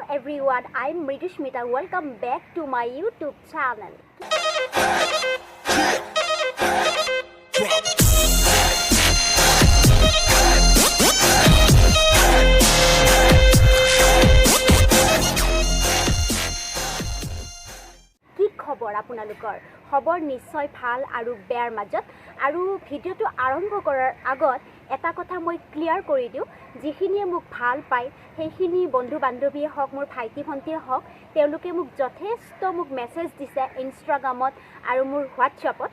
everyone, I'm Mridusmita. Welcome back to my YouTube channel. কি খবৰ আপোনালোকৰ খবৰ নিশ্চয় ভাল আৰু বেয়াৰ মাজত আৰু ভিডিওটো আৰম্ভ কৰাৰ আগত এটা কথা মই ক্লিয়াৰ কৰি দিওঁ যিখিনিয়ে মোক ভাল পায় সেইখিনি বন্ধু বান্ধৱীয়ে হওক মোৰ ভাইটি ভণ্টিয়ে হওক তেওঁলোকে মোক যথেষ্ট মোক মেছেজ দিছে ইনষ্টাগ্ৰামত আৰু মোৰ হোৱাটছআপত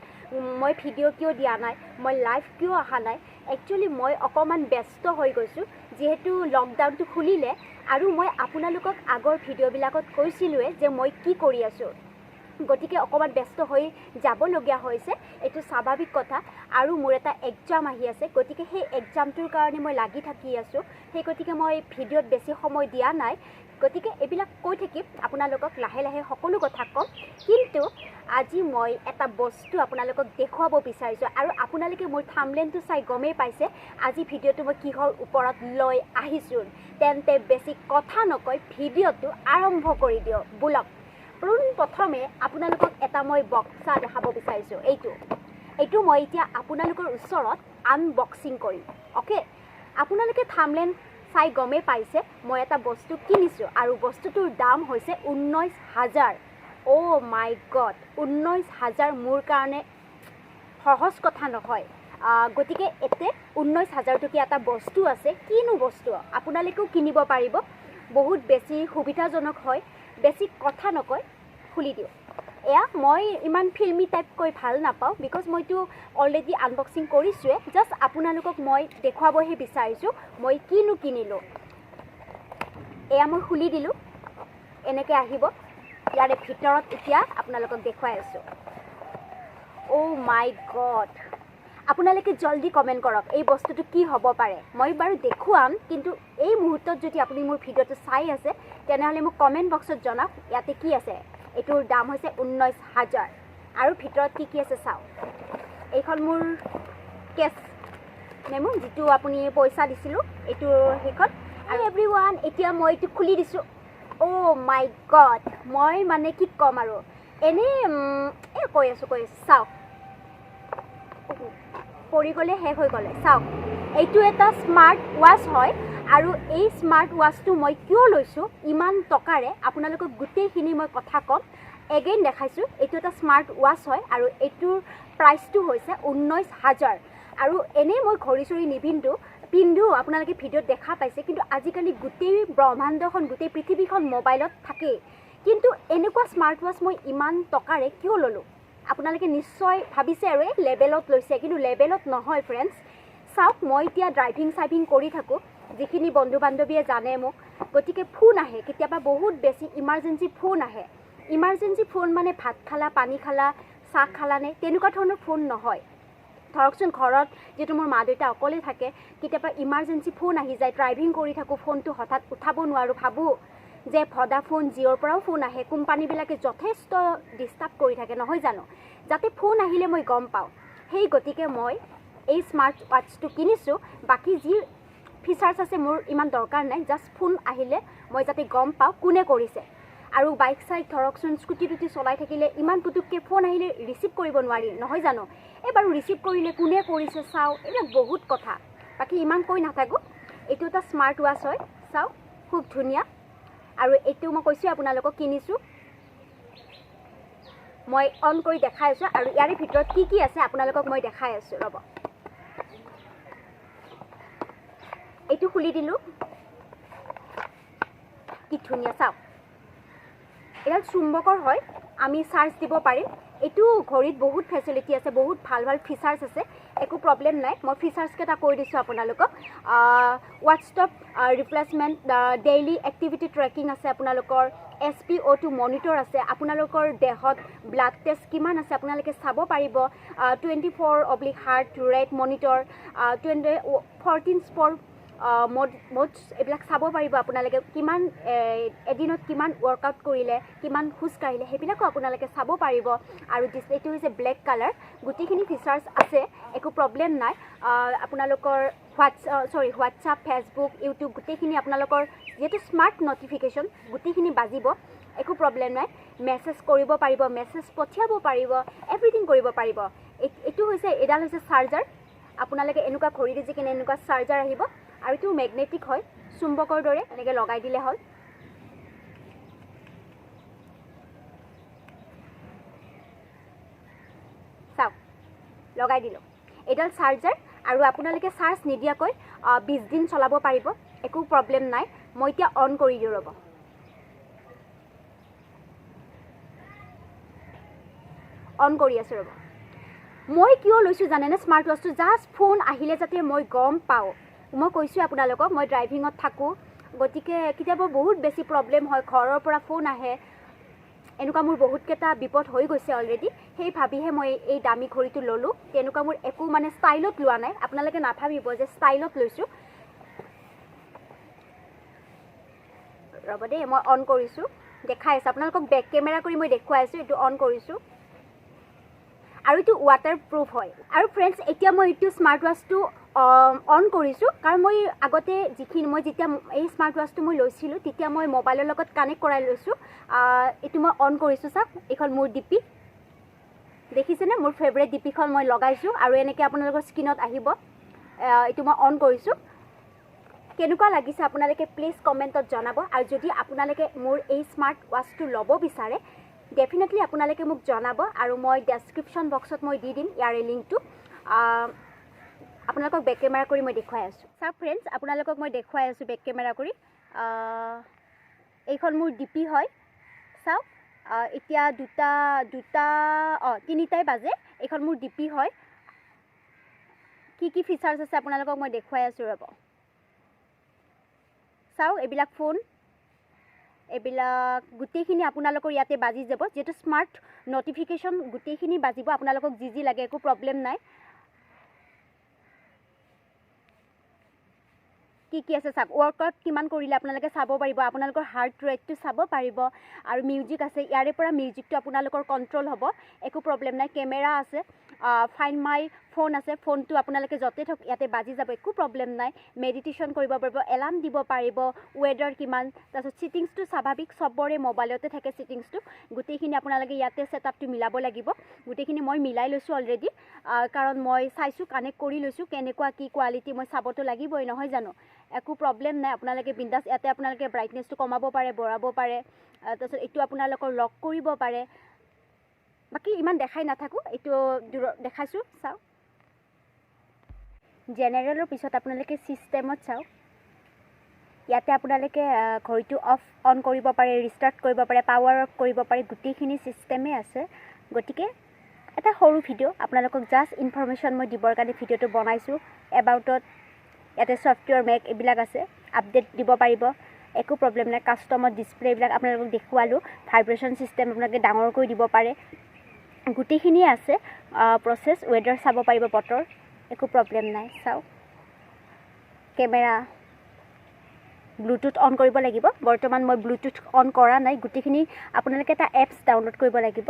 মই ভিডিঅ' কিয় দিয়া নাই মই লাইভ কিয় অহা নাই একচুৱেলি মই অকণমান ব্যস্ত হৈ গৈছোঁ যিহেতু লকডাউনটো খুলিলে আৰু মই আপোনালোকক আগৰ ভিডিঅ'বিলাকত কৈছিলোঁৱে যে মই কি কৰি আছোঁ গতিকে অকণমান ব্যস্ত হৈ যাবলগীয়া হৈছে এইটো স্বাভাৱিক কথা আৰু মোৰ এটা এক্সাম আহি আছে গতিকে সেই এক্সামটোৰ কাৰণে মই লাগি থাকি আছোঁ সেই গতিকে মই ভিডিঅ'ত বেছি সময় দিয়া নাই গতিকে এইবিলাক কৈ থাকিম আপোনালোকক লাহে লাহে সকলো কথা ক'ম কিন্তু আজি মই এটা বস্তু আপোনালোকক দেখুৱাব বিচাৰিছোঁ আৰু আপোনালোকে মোৰ থাম্বনেইলটো চাই গমেই পাইছে আজি ভিডিঅ'টো মই কিহৰ ওপৰত লৈ আহিছোঁ তেন্তে বেছি কথা নকৈ ভিডিঅ'টো আৰম্ভ কৰি দিওঁ ব'লক প্ৰথমে আপোনালোকক এটা মই বক্সা দেখাব বিচাৰিছোঁ এইটো মই এতিয়া আপোনালোকৰ ওচৰত আনবক্সিং কৰিম অ'কে আপোনালোকে থাম্বনেইল চাই গমেই পাইছে মই এটা বস্তু কিনিছোঁ আৰু বস্তুটোৰ দাম হৈছে 19,000 অ' মাই গড 19,000 মোৰ কাৰণে সহজ কথা নহয় গতিকে এতে 19,000 টকীয়া এটা বস্তু আছে কিনো বস্তু আপোনালোকেও কিনিব পাৰিব বহুত বেছি সুবিধাজনক হয় বেছি কথা নকয় খুলি দিওঁ এয়া মই ইমান ফিল্মি টাইপ কৈ ভাল নাপাওঁ বিকজ মইতো অলৰেডি আনবক্সিং কৰিছোঁৱে জাষ্ট আপোনালোকক মই দেখুৱাবহে বিচাৰিছোঁ মই কিনো কিনিলোঁ এয়া মই খুলি দিলোঁ এনেকৈ আহিব ইয়াৰে ভিতৰত এতিয়া আপোনালোকক দেখুৱাই আছোঁ অ' মাই গড আপোনালোকে জলদি কমেণ্ট কৰক এই বস্তুটো কি হ'ব পাৰে মই বাৰু দেখুৱাম কিন্তু এই মুহূৰ্তত যদি আপুনি মোৰ ভিডিঅ'টো চাই আছে তেনেহ'লে মোক কমেণ্ট বক্সত জনাওক ইয়াতে কি আছে এইটোৰ দাম হৈছে 19,000 আৰু ভিতৰত কি আছে চাওক এইখন মোৰ কেছ মেমো যিটো আপুনি পইচা দিছিলোঁ এইটো সেইখন আৰু এভৰিৱান এতিয়া মই এইটো খুলি দিছোঁ অ' মাই গড মই মানে কি ক'ম আৰু এনেই কৈ আছোঁ চাওক পৰি গ'লে শেষ হৈ গ'লে চাওক এইটো এটা স্মাৰ্ট ৱাচ হয় আৰু এই স্মাৰ্ট ৱাচটো মই কিয় লৈছোঁ ইমান টকাৰে আপোনালোকক গোটেইখিনি মই কথা ক'ম এগেইন দেখাইছোঁ এইটো এটা স্মাৰ্ট ৱাচ হয় আৰু এইটোৰ প্ৰাইচটো হৈছে 19,000 আৰু এনেই মই ঘড়ী চৰি পিন্ধো আপোনালোকে ভিডিঅ'ত দেখা পাইছে কিন্তু আজিকালি গোটেই ব্ৰহ্মাণ্ডখন গোটেই পৃথিৱীখন মোবাইলত থাকেই কিন্তু এনেকুৱা স্মাৰ্ট ৱাচ মই ইমান টকাৰে কিয় ল'লোঁ আপোনালোকে নিশ্চয় ভাবিছে আৰু এই লেবেলত লৈছে কিন্তু লেবেলত নহয় ফ্ৰেণ্ডছ চাওক মই এতিয়া ড্ৰাইভিং কৰি থাকোঁ যিখিনি বন্ধু বান্ধৱীয়ে জানে মোক গতিকে ফোন আহে কেতিয়াবা বহুত বেছি ইমাৰ্জেঞ্চি ফোন আহে ইমাৰ্জেঞ্চি ফোন মানে ভাত খালা পানী খালা চাহ খালানে তেনেকুৱা ধৰণৰ ফোন নহয় ধৰকচোন ঘৰত যিটো মোৰ মা দেউতা অকলে থাকে কেতিয়াবা ইমাৰ্জেঞ্চি ফোন আহি যায় ড্ৰাইভিং কৰি থাকোঁ ফোনটো হঠাৎ উঠাব নোৱাৰোঁ ভাবোঁ যে ভডাফোন জিঅ'ৰ পৰাও ফোন আহে কোম্পানীবিলাকে যথেষ্ট ডিষ্টাৰ্ব কৰি থাকে নহয় জানো যাতে ফোন আহিলে মই গম পাওঁ সেই গতিকে মই এই স্মাৰ্ট ৱাটচটো কিনিছোঁ বাকী যি ফিচাৰ্ছ আছে মোৰ ইমান দৰকাৰ নাই জাষ্ট ফোন আহিলে মই যাতে গম পাওঁ কোনে কৰিছে আৰু বাইক চাইক ধৰকচোন স্কুটি টুটি চলাই থাকিলে ইমান পুতুককৈ ফোন আহিলে ৰিচিভ কৰিব নোৱাৰি নহয় জানো এই বাৰু ৰিচিভ কৰিলে কোনে কৰিছে চাওঁ এইবিলাক বহুত কথা বাকী ইমান কৈ নাথাকোঁ এইটো এটা স্মাৰ্ট ৱাচ হয় চাওক খুব ধুনীয়া আৰু এইটো মই কৈছোঁ আপোনালোকক কিনিছোঁ মই অন কৰি দেখাই আছোঁ আৰু ইয়াৰে ভিতৰত কি আছে আপোনালোকক মই দেখাই আছোঁ ৰ'ব এইটো খুলি দিলোঁ কি ধুনীয়া চাওক এডাল চুম্বকৰ হয় আমি চাৰ্জ দিব পাৰিম এইটো ঘড়ীত বহুত ফেচিলিটি আছে বহুত ভাল ফিচাৰ্ছ আছে একো প্ৰব্লেম নাই মই ফিচাৰ্ছকেইটা কৈ দিছোঁ আপোনালোকক WhatsApp replacement daily activity tracking আছে আপোনালোকৰ SpO2 মনিটৰ আছে আপোনালোকৰ দেহত ব্লাড টেষ্ট কিমান আছে আপোনালোকে চাব পাৰিব 24/7 হাৰ্ট ৰেট মনিটৰ 14 স্পৰ মোডছ এইবিলাক চাব পাৰিব আপোনালোকে কিমান এদিনত কিমান ৱৰ্কআউট কৰিলে কিমান খোজ কাঢ়িলে সেইবিলাকো আপোনালোকে চাব পাৰিব আৰু ডিসপ্লেটো হৈছে ব্লেক কালাৰ গোটেইখিনি ফিচাৰ্ছ আছে একো প্ৰব্লেম নাই আপোনালোকৰ হোৱাটছআপ ফেচবুক ইউটিউব গোটেইখিনি আপোনালোকৰ যিহেতু স্মাৰ্ট নটিফিকেশ্যন গোটেইখিনি বাজিব, একো প্ৰব্লেম নাই। মেছেজ কৰিব পাৰিব, মেছেজ পঠিয়াব পাৰিব, এভৰিথিং কৰিব পাৰিব। এইটো হৈছে এডাল হৈছে চাৰ্জাৰ। আপোনালোকে এনেকুৱা ঘড়ী দি কিনে এনেকুৱা চাৰ্জাৰ আহিব, আৰু এইটো মেগনেটিক হয়, চুম্বকৰ দৰে এনেকৈ লগাই দিলে হ'ল। চাওক, লগাই দিলোঁ। এডাল চাৰ্জাৰ, আৰু আপোনালোকে চাৰ্জ নিদিয়াকৈ 20 দিন চলাব পাৰিব, একো প্ৰব্লেম নাই। মই এতিয়া অন কৰি দিওঁ, ৰ'ব। অন কৰি আছোঁ, ৰ'ব। মই কিয় লৈছোঁ জানেনে স্মাৰ্ট ৱাটচটো? জাষ্ট ফোন আহিলে যাতে মই গম পাওঁ। মই কৈছোঁ আপোনালোকক, মই ড্ৰাইভিঙত থাকোঁ, গতিকে কেতিয়াবা বহুত বেছি প্ৰব্লেম হয়, ঘৰৰ পৰা ফোন আহে, এনেকুৱা মোৰ বহুতকেইটা বিপদ হৈ গৈছে অলৰেডি। সেই ভাবিহে মই এই দামী ঘড়ীটো ল'লোঁ। তেনেকুৱা মোৰ একো মানে ষ্টাইলত লোৱা নাই, আপোনালোকে নাভাবিব যে ষ্টাইলত লৈছোঁ। ৰ'ব দেই, মই অন কৰিছোঁ, দেখাই আছোঁ আপোনালোকক। বেক কেমেৰা কৰি মই দেখুৱাই আছোঁ। এইটো অন কৰিছোঁ, আৰু এইটো ৱাটাৰ প্ৰুফ হয়। আৰু ফ্ৰেণ্ডছ, এতিয়া মই এইটো স্মাৰ্ট ৱাটচটো অন কৰিছোঁ, কাৰণ মই আগতে মই যেতিয়া এই স্মাৰ্ট ৱাটচটো মই লৈছিলোঁ, তেতিয়া মই মোবাইলৰ লগত কানেক্ট কৰাই লৈছোঁ। এইটো মই অন কৰিছোঁ, চাওক, এইখন মোৰ ডিপি দেখিছেনে? মোৰ ফেভৰেট ডিপিখন মই লগাইছোঁ, আৰু এনেকৈ আপোনালোকৰ স্ক্ৰীণত আহিব। এইটো মই অন কৰিছোঁ। কেনেকুৱা লাগিছে আপোনালোকে প্লিজ কমেণ্টত জনাব। আৰু যদি আপোনালোকে মোৰ এই স্মাৰ্ট ৱাটচটো ল'ব বিচাৰে, ডেফিনেটলি আপোনালোকে মোক জনাব, আৰু মই ডেছক্ৰিপশ্যন বক্সত মই দি দিম ইয়াৰে লিংকটো। আপোনালোকক বেক কেমেৰা কৰি মই দেখুৱাই আছোঁ। চাওক ফ্ৰেণ্ডছ, আপোনালোকক মই দেখুৱাই আছোঁ বেক কেমেৰা কৰি। এইখন মোৰ ডিপি হয়, চাওক। এতিয়া তিনিটাই বাজে। এইখন মোৰ ডিপি হয়। কি ফিচাৰ্ছ আছে আপোনালোকক মই দেখুৱাই আছোঁ, ৰ'ব। চাওক, এইবিলাক ফোন, এইবিলাক গোটেইখিনি আপোনালোকৰ ইয়াতে বাজি যাব। যিহেতু স্মাৰ্ট নটিফিকেশ্যন গোটেইখিনি বাজিব, আপোনালোকক যি লাগে, একো প্ৰব্লেম নাই। কি আছে চাওক, ৱৰ্কআউট কিমান কৰিলে আপোনালোকে চাব পাৰিব, আপোনালোকৰ হাৰ্ট ৰেটটো চাব পাৰিব, আৰু মিউজিক আছে, ইয়াৰে পৰা মিউজিকটো আপোনালোকৰ কণ্ট্ৰল হ'ব, একো প্ৰব্লেম নাই। কেমেৰা আছে, ফাইণ্ড মাই ফোন আছে, ফোনটো আপোনালোকে য'তে থাকক ইয়াতে বাজি যাব, একো প্ৰব্লেম নাই। মেডিটেশ্যন কৰিব পাৰিব, এলাৰ্ম দিব পাৰিব, ৱেডাৰ কিমান, তাৰপিছত ছিটিংছটো স্বাভাৱিক, চবৰে মোবাইলতে থাকে ছিটিংছটো। গোটেইখিনি আপোনালোকে ইয়াতে ছেটআপটো মিলাব লাগিব। গোটেইখিনি মই মিলাই লৈছোঁ অলৰেডি, কাৰণ মই চাইছোঁ, কানেক্ট কৰি লৈছোঁ, কেনেকুৱা কি কোৱালিটি মই চাবতো লাগিবই, নহয় জানো? একো প্ৰব্লেম নাই। আপোনালোকে বিন্দাছ, ইয়াতে আপোনালোকে ব্ৰাইটনেছটো কমাব পাৰে, বঢ়াব পাৰে, তাৰপিছত এইটো আপোনালোকৰ লক কৰিব পাৰে। বাকী ইমান দেখাই নাথাকোঁ, এইটো দেখাইছোঁ, চাওক। জেনেৰেলৰ পিছত আপোনালোকে ছিষ্টেমত চাওক। ইয়াতে আপোনালোকে ঘড়ীটো অন কৰিব পাৰে, ৰিষ্টাৰ্ট কৰিব পাৰে, পাৱাৰ অফ কৰিব পাৰে, গোটেইখিনি ছিষ্টেমেই আছে। গতিকে এটা সৰু ভিডিঅ' আপোনালোকক জাষ্ট ইনফৰমেশ্যন মই দিবৰ কাৰণে ভিডিঅ'টো বনাইছোঁ। এবাউটত ইয়াতে ছফ্টৱেৰ মেক এইবিলাক আছে, আপডেট দিব পাৰিব, একো প্ৰব্লেম নাই। কাষ্টমত ডিছপ্লে এইবিলাক আপোনালোকক দেখুৱালোঁ। ভাইব্ৰেশ্যন ছিষ্টেম আপোনালোকে ডাঙৰকৈ দিব পাৰে, গোটেইখিনিয়ে আছে। প্ৰচেছ, ৱেডাৰ চাব পাৰিব, বতৰ, একো প্ৰব্লেম নাই। চাওক, কেমেৰা, ব্লুটুথ অন কৰিব লাগিব। বৰ্তমান মই ব্লুটুথ অন কৰা নাই। গোটেইখিনি আপোনালোকে এটা এপছ ডাউনলোড কৰিব লাগিব।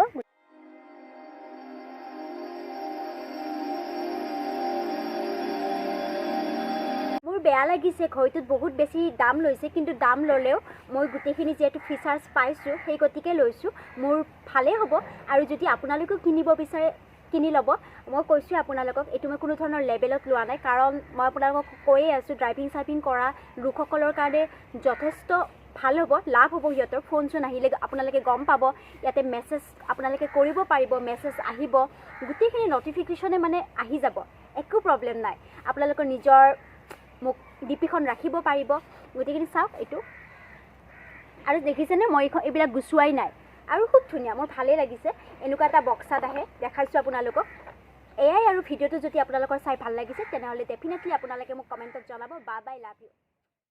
বেয়া লাগিছে, ঘড়ীটোত বহুত বেছি দাম লৈছে, কিন্তু দাম ল'লেও মই গোটেইখিনি যিহেতু ফিচাৰ্ছ পাইছোঁ, সেই গতিকে লৈছোঁ। মোৰ ভালেই হ'ব। আৰু যদি আপোনালোকেও কিনিব বিচাৰে, কিনি ল'ব। মই কৈছোঁ আপোনালোকক, এইটো মই কোনো ধৰণৰ লেবেলত লোৱা নাই, কাৰণ মই আপোনালোকক কৈয়ে আছোঁ, ড্ৰাইভিং কৰা লোকসকলৰ কাৰণে যথেষ্ট ভাল হ'ব, লাভ হ'ব সিহঁতৰ। ফোন চোন আহিলে আপোনালোকে গম পাব, ইয়াতে মেছেজ আপোনালোকে কৰিব পাৰিব, মেছেজ আহিব, গোটেইখিনি নটিফিকেশ্যনে মানে আহি যাব, একো প্ৰব্লেম নাই। আপোনালোকৰ নিজৰ মোক ডিপিখন ৰাখিব পাৰিব, গোটেইখিনি চাওক এইটো। আৰু দেখিছেনে, মই এইবিলাক গুচোৱাই নাই, আৰু খুব ধুনীয়া, মোৰ ভালেই লাগিছে। এনেকুৱা এটা বক্সাত আহে, দেখাইছোঁ আপোনালোকক। এয়াই আৰু ভিডিঅ'টো যদি আপোনালোকৰ চাই ভাল লাগিছে, তেনেহ'লে ডেফিনেটলি আপোনালোকে মোক কমেণ্টত জনাব। Bye bye, love you.